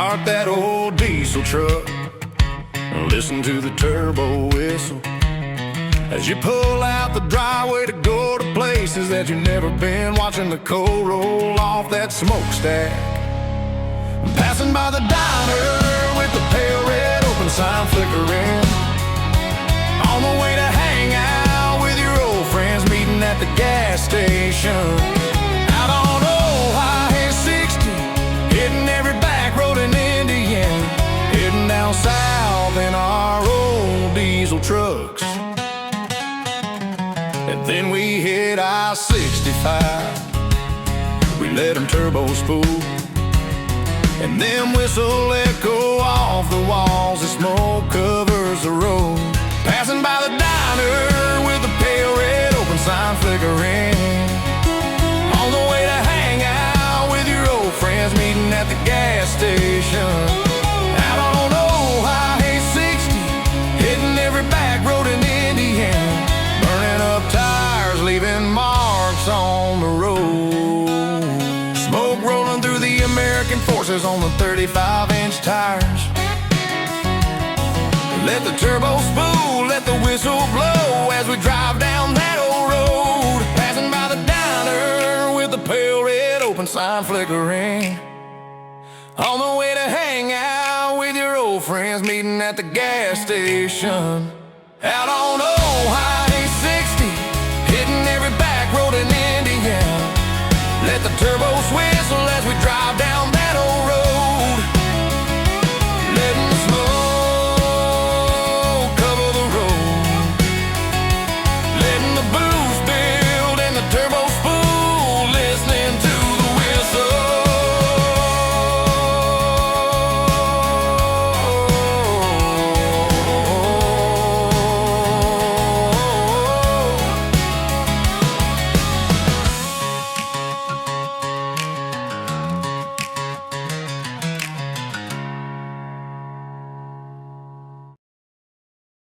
Start that old diesel truck, listen to the turbo whistle as you pull out the driveway to go to places that you've never been. Watching the coal roll off that smokestack, passing by the diner with the pale red open sign flickering, on the way to hang out with your old friends meeting at the gas station. Out on old Highway 60, hitting every back road in Indiana, heading down south in our old diesel trucks. And then we hit I-65, we let them turbo spool, and them whistle echo off the walls as smoke covers the road. Passing by the diner with the pale red open sign flickering, on the way to hang out with your old friends meeting at the gas station. Out on old Highway 60, hitting every back road in Indiana, burning up tires, leaving marks on the road. Smoke rolling through the American forces on the 35-inch tires. Let the turbo spool, let the whistle blow as we drive down that old road. Passing by the diner with the pale red open sign flickering, on the way to hang out with your old friends meeting at the gas station. Out on old Highway 60, hitting every back road in Indiana, let the turbo